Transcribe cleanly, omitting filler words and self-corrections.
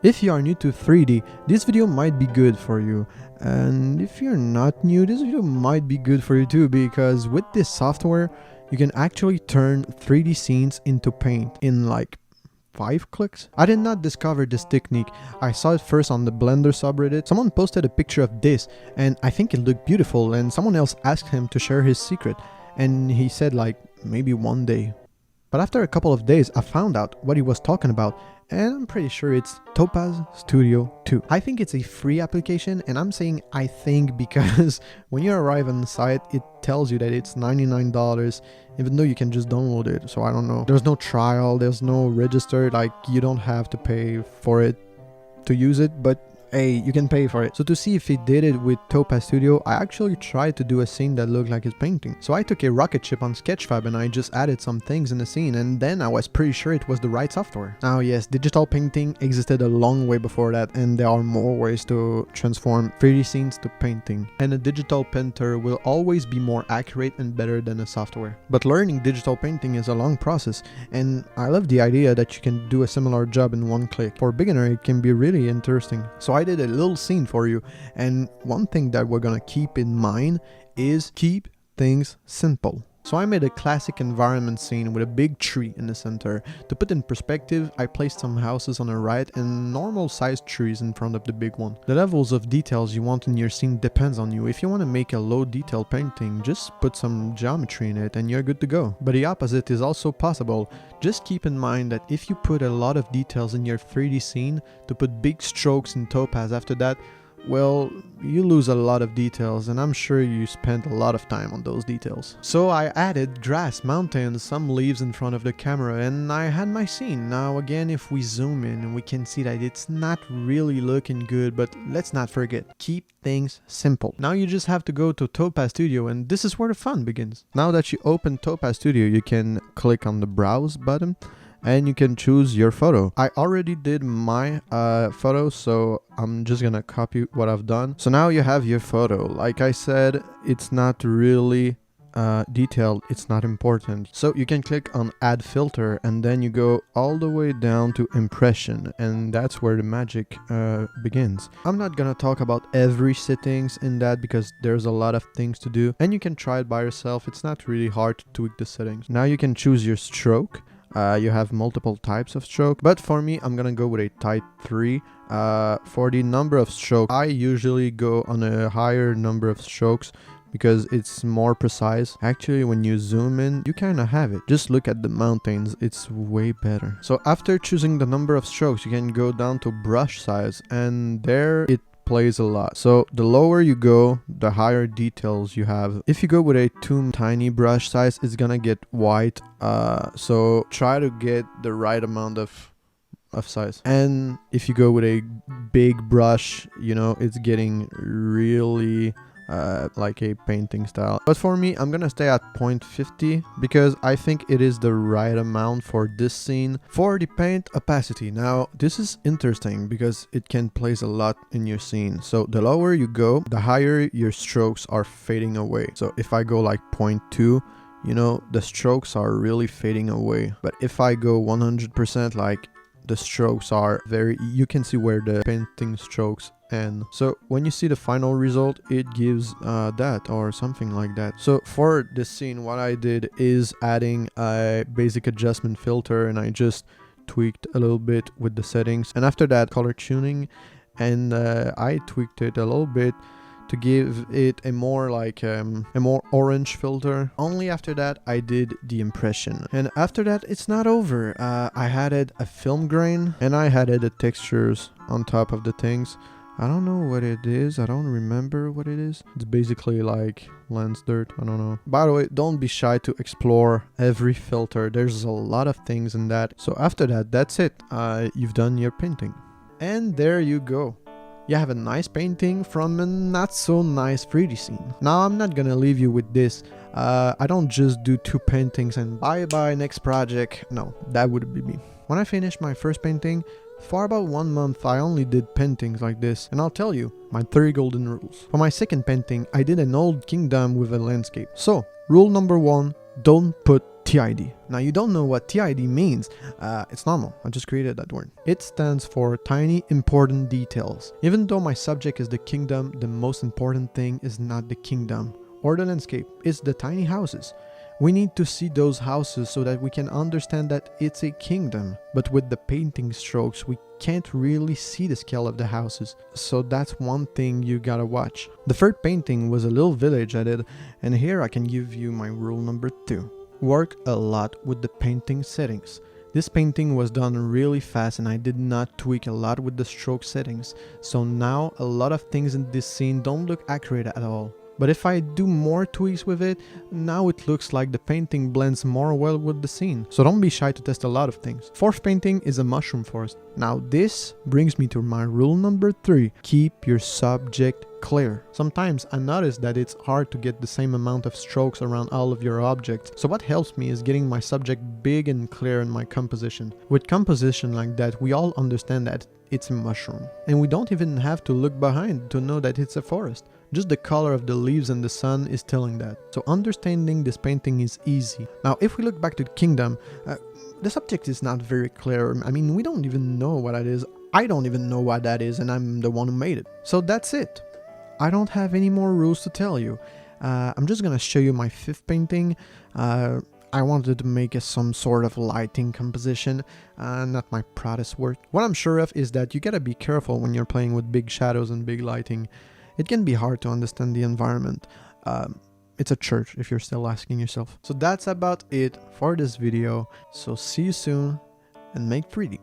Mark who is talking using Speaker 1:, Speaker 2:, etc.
Speaker 1: If you are new to 3D, this video might be good for you. And if you're not new, this video might be good for you too, because with this software, you can actually turn 3D scenes into paint in like 5 clicks. I did not discover this technique. I saw it first on the Blender subreddit. Someone posted a picture of this and I think it looked beautiful, and someone else asked him to share his secret and he said like maybe one day. But after a couple of days I found out what he was talking about, and I'm pretty sure it's Topaz Studio 2. I think it's a free application, and I'm saying I think because when you arrive on the site it tells you that it's $99 even though you can just download it. So I don't know, there's no trial, there's no register, like you don't have to pay for it to use it, but hey, you can pay for it. So to see if he did it with Topaz Studio, I actually tried to do a scene that looked like his painting. So I took a rocket ship on Sketchfab and I just added some things in the scene, and then I was pretty sure it was the right software. Now yes, digital painting existed a long way before that, and there are more ways to transform 3D scenes to painting. And a digital painter will always be more accurate and better than a software. But learning digital painting is a long process, and I love the idea that you can do a similar job in one click. For a beginner, it can be really interesting. So I did a little scene for you, and one thing that we're gonna keep in mind is keep things simple. So I made a classic environment scene with a big tree in the center. To put in perspective, I placed some houses on the right and normal sized trees in front of the big one. The levels of details you want in your scene depends on you. If you want to make a low detail painting, just put some geometry in it and you're good to go. But the opposite is also possible. Just keep in mind that if you put a lot of details in your 3D scene, to put big strokes in Topaz after that, well, you lose a lot of details, and I'm sure you spent a lot of time on those details. So I added grass, mountains, some leaves in front of the camera, and I had my scene. Now again, if we zoom in, we can see that it's not really looking good, but let's not forget, keep things simple. Now you just have to go to Topaz Studio, and this is where the fun begins. Now that you open Topaz Studio, you can click on the browse button and you can choose your photo. I already did my photo, so I'm just gonna copy what I've done. So now you have your photo. Like I said, it's not really detailed, it's not important. So you can click on add filter and then you go all the way down to impression, and that's where the magic begins. I'm not gonna talk about every settings in that because there's a lot of things to do, and you can try it by yourself. It's not really hard to tweak the settings. Now you can choose your stroke. You have multiple types of stroke, but for me, I'm gonna go with a type 3. For the number of strokes, I usually go on a higher number of strokes because it's more precise. Actually, when you zoom in, you kind of have it. Just look at the mountains, it's way better. So after choosing the number of strokes, you can go down to brush size, and there it plays a lot. So the lower you go, the higher details you have. If you go with a too tiny brush size, it's gonna get white. So try to get the right amount of size. And if you go with a big brush, you know, it's getting really like a painting style. But for me, I'm gonna stay at 0.50 because I think it is the right amount for this scene. For the paint opacity, now this is interesting because it can place a lot in your scene. So the lower you go, the higher your strokes are fading away. So if I go like 0.2, you know, the strokes are really fading away. But if I go 100%, like the strokes are you can see where the painting strokes end. So when you see the final result, it gives that or something like that. So for this scene, what I did is adding a basic adjustment filter, and I just tweaked a little bit with the settings, and after that color tuning, and I tweaked it a little bit to give it a more like a more orange filter. Only after that I did the impression, and after that it's not over. I added a film grain and I added the textures on top of the things. I don't know what it is, I don't remember what it is. It's basically like lens dirt, I don't know. By the way, don't be shy to explore every filter, there's a lot of things in that. So after that, that's it, you've done your painting. And there you go. You have a nice painting from a not so nice 3D scene. Now I'm not gonna leave you with this. I don't just do 2 paintings and bye next project. No, that wouldn't be me. When I finished my first painting, for about 1 month I only did paintings like this, and I'll tell you my 3 golden rules. For my second painting, I did an old kingdom with a landscape. So, rule number 1, don't put TID. Now you don't know what TID means. It's normal. I just created that word. It stands for tiny important details. Even though my subject is the kingdom, the most important thing is not the kingdom or the landscape. It's the tiny houses. We need to see those houses so that we can understand that it's a kingdom. But with the painting strokes, we can't really see the scale of the houses. So that's one thing you gotta watch. The third painting was a little village I did, and here I can give you my rule number 2. Work a lot with the painting settings. This painting was done really fast and I did not tweak a lot with the stroke settings. So now a lot of things in this scene don't look accurate at all. But if I do more tweaks with it, now it looks like the painting blends more well with the scene. So don't be shy to test a lot of things. Fourth painting is a mushroom forest. Now this brings me to my rule number 3. Keep your subject clear. Sometimes I notice that it's hard to get the same amount of strokes around all of your objects. So what helps me is getting my subject big and clear in my composition. With composition like that, we all understand that it's a mushroom. And we don't even have to look behind to know that it's a forest. Just the color of the leaves and the sun is telling that. So understanding this painting is easy. Now if we look back to the kingdom, the subject is not very clear. I mean, we don't even know what that is. I don't even know what that is, and I'm the one who made it. So that's it. I don't have any more rules to tell you. I'm just gonna show you my 5th painting. I wanted to make some sort of lighting composition, not my proudest work. What I'm sure of is that you gotta be careful when you're playing with big shadows and big lighting. It can be hard to understand the environment. It's a church if you're still asking yourself. So that's about it for this video. So see you soon and make pretty.